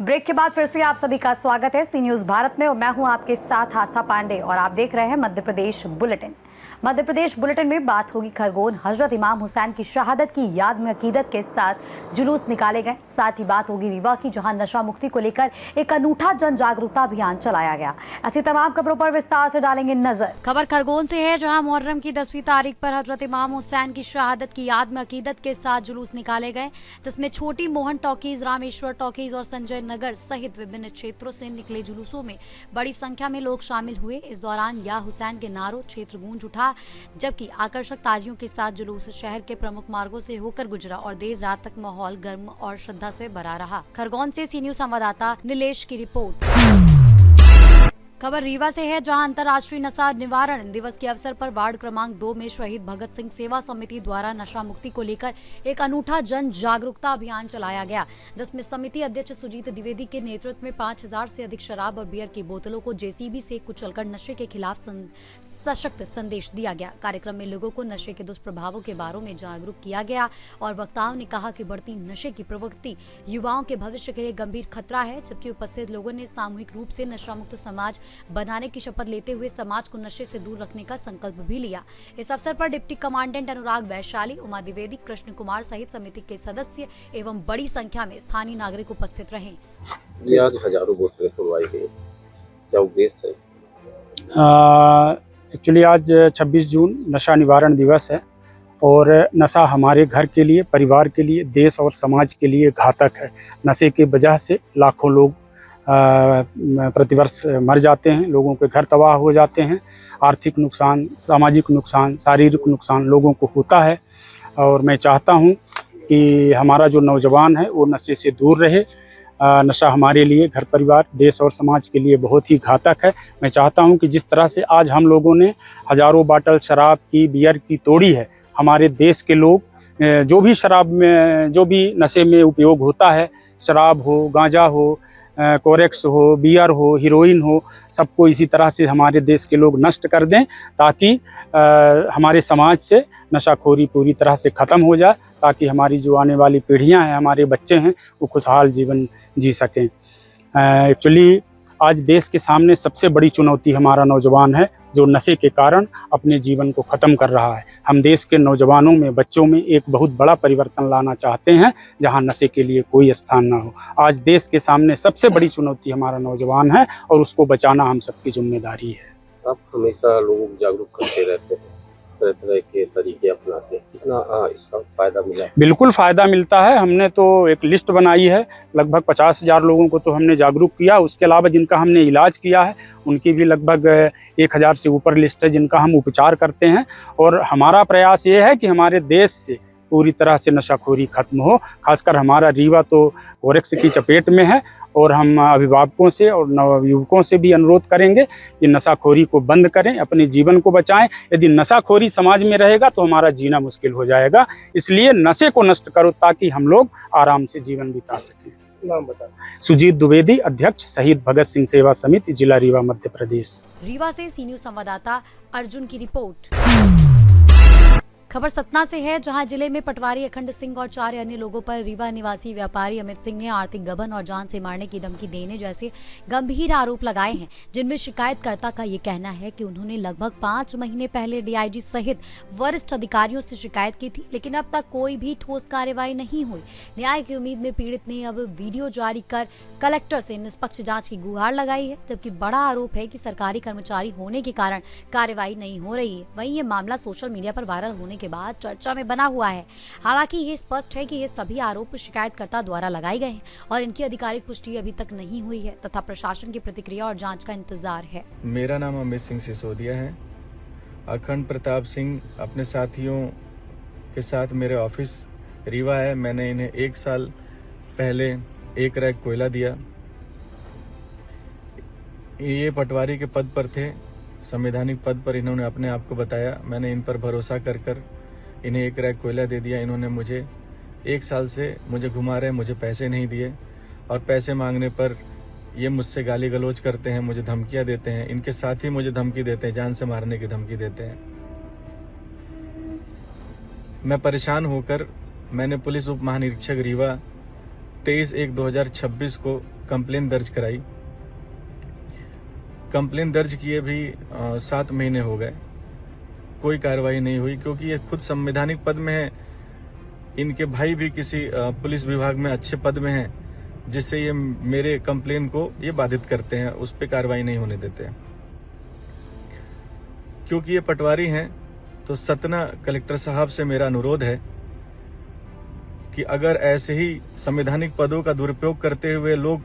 Break के बाद फिर से आप सभी का स्वागत है सी न्यूज भारत में और मैं हूं आपके साथ आस्था पांडे और आप देख रहे हैं मध्य प्रदेश बुलेटिन। मध्य प्रदेश बुलेटिन में बात होगी खरगोन हजरत इमाम हुसैन की शहादत की याद में अकीदत के साथ जुलूस निकाले गए। साथ ही बात होगी रीवा की, जहां नशा मुक्ति को लेकर एक अनूठा जन जागरूकता अभियान चलाया गया। ऐसी तमाम खबरों पर विस्तार से डालेंगे नजर। खबर खरगोन से है, जहां मुहर्रम की 10वीं तारीख पर हजरत इमाम हुसैन की शहादत की याद में अकीदत के साथ जुलूस निकाले गए, जिसमें छोटी मोहन टॉकीज, रामेश्वर टॉकीज और संजय नगर सहित विभिन्न क्षेत्रों से निकले जुलूसों में बड़ी संख्या में लोग शामिल हुए। इस दौरान या हुसैन के नारों क्षेत्र गूंज उठा, जबकि आकर्षक ताजियों के साथ जुलूस शहर के प्रमुख मार्गों से होकर गुजरा और देर रात तक माहौल गर्म और श्रद्धा से भरा रहा। खरगोन से सी न्यूज संवाददाता नीलेश की रिपोर्ट। खबर रीवा से है, जहां अंतर्राष्ट्रीय नशा निवारण दिवस के अवसर पर वार्ड क्रमांक 2 में शहीद भगत सिंह सेवा समिति द्वारा नशा मुक्ति को लेकर एक अनूठा जन जागरूकता अभियान चलाया गया, जिसमें समिति अध्यक्ष सुजीत द्विवेदी के नेतृत्व में 5000 से अधिक शराब और बियर की बोतलों को जेसीबी से कुचलकर नशे के खिलाफ सशक्त संदेश दिया गया। कार्यक्रम में लोगों को नशे के दुष्प्रभावों के बारे में जागरूक किया गया और वक्ताओं ने कहा कि बढ़ती नशे की प्रवृत्ति युवाओं के भविष्य के लिए गंभीर खतरा है। जबकि उपस्थित लोगों ने सामूहिक रूप से नशा मुक्त समाज बनाने की शपथ लेते हुए समाज को नशे से दूर रखने का संकल्प भी लिया। इस अवसर पर डिप्टी कमांडेंट अनुराग वैशाली, उमा द्विवेदी, कृष्ण कुमार सहित समिति के सदस्य एवं बड़ी संख्या में स्थानीय नागरिक उपस्थित रहे। आज हजारों बोतलें तोड़वाई गई, क्या उद्देश्य है इसका? एक्चुअली आज 26 जून नशा निवारण दिवस है और नशा हमारे घर के लिए, परिवार के लिए, देश और समाज के लिए घातक है। नशे की वजह से लाखों लोग प्रतिवर्ष मर जाते हैं, लोगों के घर तबाह हो जाते हैं। आर्थिक नुकसान, सामाजिक नुकसान, शारीरिक नुकसान लोगों को होता है और मैं चाहता हूं कि हमारा जो नौजवान है वो नशे से दूर रहे। नशा हमारे लिए, घर परिवार, देश और समाज के लिए बहुत ही घातक है। मैं चाहता हूं कि जिस तरह से आज हम लोगों ने हजारों बाटल शराब की, बियर की तोड़ी है, हमारे देश के लोग जो भी शराब में, जो भी नशे में उपयोग होता है, शराब हो, गांजा हो, कोरेक्स हो, बियर हो, हीरोइन हो, सबको इसी तरह से हमारे देश के लोग नष्ट कर दें, ताकि हमारे समाज से नशाखोरी पूरी तरह से ख़त्म हो जाए, ताकि हमारी जो आने वाली पीढ़ियां हैं, हमारे बच्चे हैं, वो खुशहाल जीवन जी सकें। एक्चुअली आज देश के सामने सबसे बड़ी चुनौती हमारा नौजवान है, जो नशे के कारण अपने जीवन को ख़त्म कर रहा है। हम देश के नौजवानों में, बच्चों में एक बहुत बड़ा परिवर्तन लाना चाहते हैं, जहां नशे के लिए कोई स्थान ना हो। आज देश के सामने सबसे बड़ी चुनौती हमारा नौजवान है और उसको बचाना हम सबकी जिम्मेदारी है। आप हमेशा लोगों को जागरूक करते रहते हैं, तरह तरह के तरीके अपनाते हैं, कितना इसका फायदा मिला? बिल्कुल फ़ायदा मिलता है। हमने तो एक लिस्ट बनाई है, लगभग 50,000 लोगों को तो हमने जागरूक किया। उसके अलावा जिनका हमने इलाज किया है उनकी भी लगभग 1000 से ऊपर लिस्ट है, जिनका हम उपचार करते हैं। और हमारा प्रयास ये है कि हमारे देश से पूरी तरह से नशाखोरी खत्म हो। खासकर हमारा रीवा तो कोरेक्स की चपेट में है और हम अभिभावकों से और नवयुवकों से भी अनुरोध करेंगे कि नशाखोरी को बंद करें, अपने जीवन को बचाएं। यदि नशाखोरी समाज में रहेगा तो हमारा जीना मुश्किल हो जाएगा। इसलिए नशे को नष्ट करो ताकि हम लोग आराम से जीवन बिता सकें। नाम बता। सुजीत द्विवेदी, अध्यक्ष शहीद भगत सिंह सेवा समिति, जिला रीवा, मध्य प्रदेश। रीवा से सी न्यूज संवाददाता अर्जुन की रिपोर्ट। खबर सतना से है, जहां जिले में पटवारी अखंड सिंह और 4 अन्य लोगों पर रीवा निवासी व्यापारी अमित सिंह ने आर्थिक गबन और जान से मारने की धमकी देने जैसे गंभीर आरोप लगाए हैं, जिनमें शिकायतकर्ता का ये कहना है कि उन्होंने लगभग 5 महीने पहले डीआईजी सहित वरिष्ठ अधिकारियों से शिकायत की थी, लेकिन अब तक कोई भी ठोस कार्रवाई नहीं हुई। न्याय की उम्मीद में पीड़ित ने अब वीडियो जारी कर कलेक्टर से निष्पक्ष जाँच की गुहार लगाई है, जबकि बड़ा आरोप है कि सरकारी कर्मचारी होने के कारण कार्रवाई नहीं हो रही है। वहीं ये मामला सोशल मीडिया पर वायरल होने के बाद चर्चा में बना हुआ है। हालांकि ये स्पष्ट है कि ये सभी आरोप शिकायतकर्ता द्वारा लगाए गए हैं और इनकी आधिकारिक पुष्टि अभी तक नहीं हुई है तथा प्रशासन की प्रतिक्रिया और जांच का इंतजार है। मेरा नाम अमित सिंह सिसोदिया है। अखंड प्रताप सिंह अपने साथियों के साथ मेरे ऑफिस रीवा है। मैंने इन्हें 1 साल पहले 1 रैक कोयला दिया। ये पटवारी के पद पर थे, संवैधानिक पद पर इन्होंने अपने आप को बताया। मैंने इन पर भरोसा कर इन्हें 1 रैक कोयला दे दिया। इन्होंने मुझे 1 साल से मुझे घुमा रहे, मुझे पैसे नहीं दिए और पैसे मांगने पर ये मुझसे गाली गलौज करते हैं, मुझे धमकियां देते हैं। इनके साथ ही मुझे धमकी देते हैं, जान से मारने की धमकी देते हैं। मैं परेशान होकर मैंने पुलिस उप महानिरीक्षक रीवा 23/1/2026 को कंप्लेन दर्ज कराई। कंप्लेन दर्ज किए भी 7 महीने हो गए, कोई कार्रवाई नहीं हुई, क्योंकि ये खुद संवैधानिक पद में है। इनके भाई भी किसी पुलिस विभाग में अच्छे पद में हैं, जिससे ये मेरे कंप्लेन को ये बाधित करते हैं, उस पर कार्रवाई नहीं होने देते हैं। क्योंकि ये पटवारी हैं, तो सतना कलेक्टर साहब से मेरा अनुरोध है कि अगर ऐसे ही संवैधानिक पदों का दुरुपयोग करते हुए लोग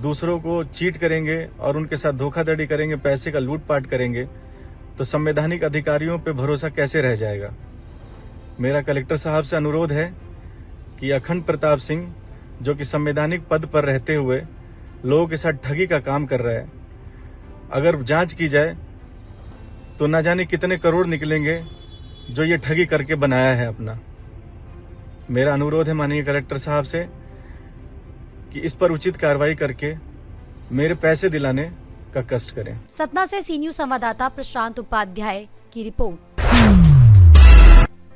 दूसरों को चीट करेंगे और उनके साथ धोखाधड़ी करेंगे, पैसे का लूटपाट करेंगे, तो संवैधानिक अधिकारियों पे भरोसा कैसे रह जाएगा। मेरा कलेक्टर साहब से अनुरोध है कि अखंड प्रताप सिंह, जो कि संवैधानिक पद पर रहते हुए लोगों के साथ ठगी का काम कर रहा है, अगर जांच की जाए तो न जाने कितने करोड़ निकलेंगे जो ये ठगी करके बनाया है अपना। मेरा अनुरोध है माननीय कलेक्टर साहब से कि इस पर उचित कार्रवाई करके मेरे पैसे दिलाने का कष्ट करें। सतना से सी न्यूज संवाददाता प्रशांत उपाध्याय की रिपोर्ट।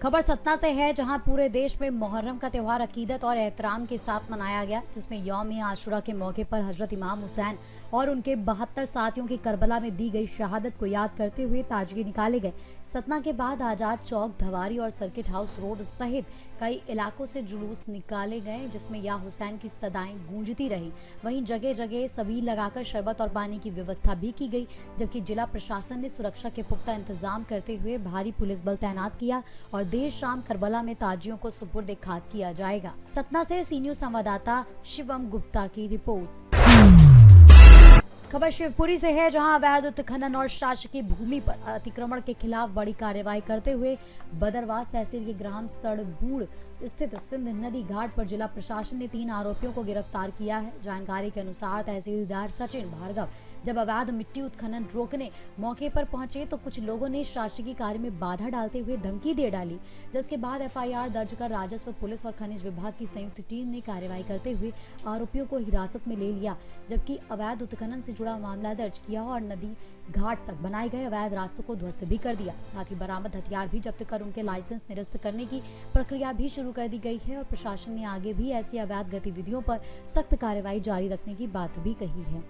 खबर सतना से है, जहां पूरे देश में मुहर्रम का त्यौहार अकीदत और एहतराम के साथ मनाया गया, जिसमें यौम आशुरा के मौके पर हजरत इमाम हुसैन और उनके 72 साथियों की करबला में दी गई शहादत को याद करते हुए ताजिए निकाले गए। सतना के बाद आजाद चौक, धवारी और सर्किट हाउस रोड सहित कई इलाकों से जुलूस निकाले गए, जिसमें या हुसैन की सदाएं गूंजती रही। वहीं जगह जगह सबील लगाकर शरबत और पानी की व्यवस्था भी की गई, जबकि जिला प्रशासन ने सुरक्षा के पुख्ता इंतजाम करते हुए भारी पुलिस बल तैनात किया और देर शाम करबला में ताजियों को सुपुर्द खाक किया जाएगा। सतना से सी न्यूज संवाददाता शिवम गुप्ता की रिपोर्ट। खबर शिवपुरी से है, जहां अवैध उत्खनन और शासकीय भूमि पर अतिक्रमण के खिलाफ बड़ी कार्रवाई करते हुए बदरवास तहसील के ग्राम सड़बूड़ स्थित सिंध नदी घाट पर जिला प्रशासन ने 3 आरोपियों को गिरफ्तार किया है। जानकारी के अनुसार तहसीलदार सचिन भार्गव जब अवैध मिट्टी उत्खनन रोकने मौके पर पहुंचे तो कुछ लोगों ने शासकीय कार्य में बाधा डालते हुए धमकी दे डाली, जिसके बाद FIR दर्ज कर राजस्व, पुलिस और खनिज विभाग की संयुक्त टीम ने कार्रवाई करते हुए आरोपियों को हिरासत में ले लिया, जबकि अवैध उत्खनन से जुड़ा मामला दर्ज किया और नदी घाट तक बनाए गए अवैध रास्तों को ध्वस्त भी कर दिया। साथ ही बरामद हथियार भी जब्त कर उनके लाइसेंस निरस्त करने की प्रक्रिया भी शुरू कर दी गई है और प्रशासन ने आगे भी ऐसी अवैध गतिविधियों पर सख्त कार्रवाई जारी रखने की बात भी कही है।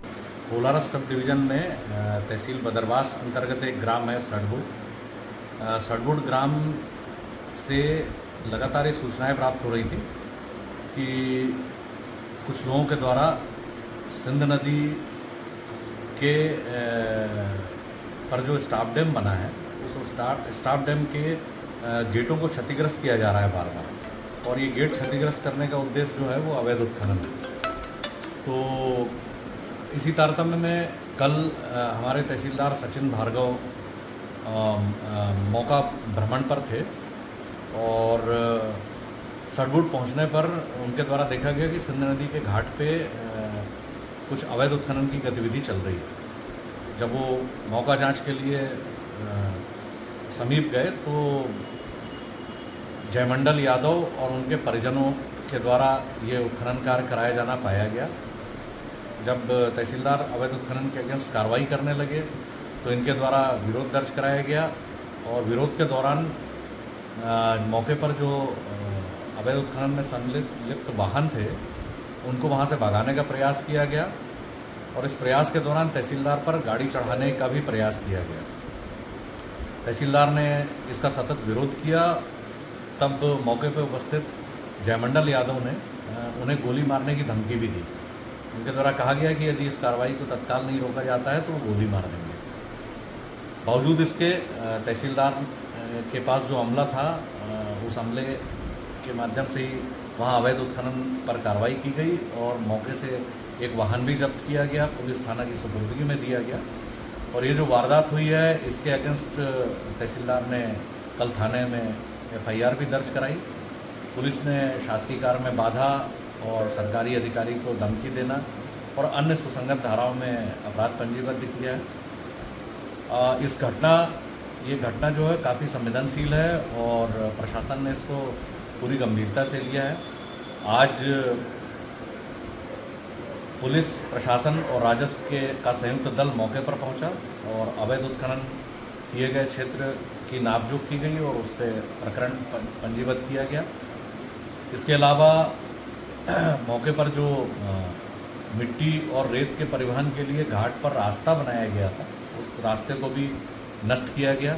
कोलारस सब डिवीजन में तहसील बदरवास अंतर्गत एक ग्राम है सड़बुड़। सड़बुड़ ग्राम से लगातार ये सूचनाएं प्राप्त हो रही थी कि कुछ लोगों के द्वारा सिंध नदी के पर जो स्टाफ डैम बना है, उस स्टाफ डैम के गेटों को क्षतिग्रस्त किया जा रहा है बार बार, और ये गेट क्षतिग्रस्त करने का उद्देश्य जो है वो अवैध उत्खनन है। तो इसी तारतम्य में कल हमारे तहसीलदार सचिन भार्गव मौका भ्रमण पर थे और सड़बुड़ पहुंचने पर उनके द्वारा देखा गया कि सिंध नदी के घाट पे कुछ अवैध उत्खनन की गतिविधि चल रही है। जब वो मौका जांच के लिए समीप गए तो जयमंडल यादव और उनके परिजनों के द्वारा ये उत्खनन कार्य कराया जाना पाया गया। जब तहसीलदार अवैध उत्खनन के अगेंस्ट कार्रवाई करने लगे तो इनके द्वारा विरोध दर्ज कराया गया और विरोध के दौरान मौके पर जो अवैध उत्खनन में संलिप्त वाहन थे उनको वहां से भगाने का प्रयास किया गया और इस प्रयास के दौरान तहसीलदार पर गाड़ी चढ़ाने का भी प्रयास किया गया। तहसीलदार ने इसका सतत विरोध किया। तब मौके पर उपस्थित जयमंडल यादव ने उन्हें गोली मारने की धमकी भी दी। उनके द्वारा कहा गया कि यदि इस कार्रवाई को तत्काल नहीं रोका जाता है तो वो गोली मार देंगे। बावजूद इसके तहसीलदार के पास जो अमला था उस अमले के माध्यम से ही वहाँ अवैध उत्खनन पर कार्रवाई की गई और मौके से एक वाहन भी जब्त किया गया, पुलिस थाना की सुपुर्दगी में दिया गया। और ये जो वारदात हुई है इसके अगेंस्ट तहसीलदार ने कल थाने में FIR भी दर्ज कराई। पुलिस ने शासकीय कार्य में बाधा और सरकारी अधिकारी को धमकी देना और अन्य सुसंगत धाराओं में अपराध पंजीबद्ध किया है। ये घटना जो है काफ़ी संवेदनशील है और प्रशासन ने इसको पूरी गंभीरता से लिया है। आज पुलिस प्रशासन और राजस्व का संयुक्त दल मौके पर पहुंचा और अवैध उत्खनन किए गए क्षेत्र की नापजोख की गई और उस पर प्रकरण पंजीबद्ध किया गया। इसके अलावा मौके पर जो मिट्टी और रेत के परिवहन के लिए घाट पर रास्ता बनाया गया था, उस रास्ते को भी नष्ट किया गया।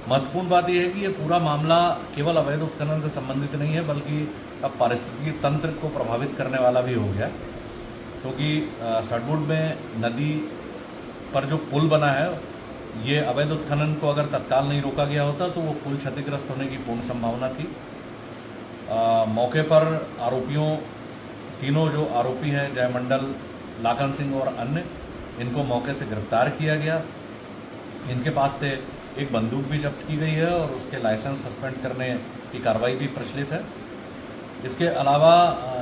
महत्वपूर्ण बात यह है कि ये पूरा मामला केवल अवैध उत्खनन से संबंधित नहीं है, बल्कि अब पारिस्थितिकी तंत्र को प्रभावित करने वाला भी हो गया, क्योंकि सड़बुड में नदी पर जो पुल बना है, ये अवैध उत्खनन को अगर तत्काल नहीं रोका गया होता तो वो पुल क्षतिग्रस्त होने की पूर्ण संभावना थी। मौके पर आरोपियों, तीनों जो आरोपी हैं, जय मंडल, लाखन सिंह और अन्य, इनको मौके से गिरफ्तार किया गया। इनके पास से एक बंदूक भी जब्त की गई है और उसके लाइसेंस सस्पेंड करने की कार्रवाई भी प्रचलित है। इसके अलावा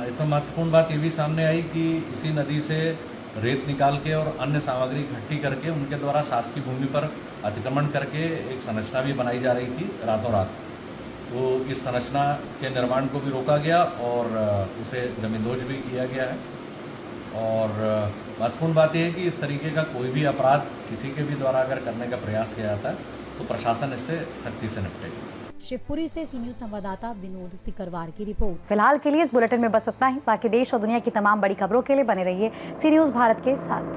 इसमें महत्वपूर्ण बात ये भी सामने आई कि इसी नदी से रेत निकाल के और अन्य सामग्री इकट्ठी करके उनके द्वारा शासकीय भूमि पर अतिक्रमण करके एक संरचना भी बनाई जा रही थी रातों रात। तो इस संरचना के निर्माण को भी रोका गया और उसे जमींदोज भी किया गया है। और महत्वपूर्ण बात यह है कि इस तरीके का कोई भी अपराध किसी के भी द्वारा अगर करने का प्रयास किया जाता है तो प्रशासन इससे सख्ती से निपटेगा। शिवपुरी से सी न्यूज संवाददाता विनोद सिकरवार की रिपोर्ट। फिलहाल के लिए इस बुलेटिन में बस इतना ही। बाकी देश और दुनिया की तमाम बड़ी खबरों के लिए बने रहिए सी न्यूज भारत के साथ।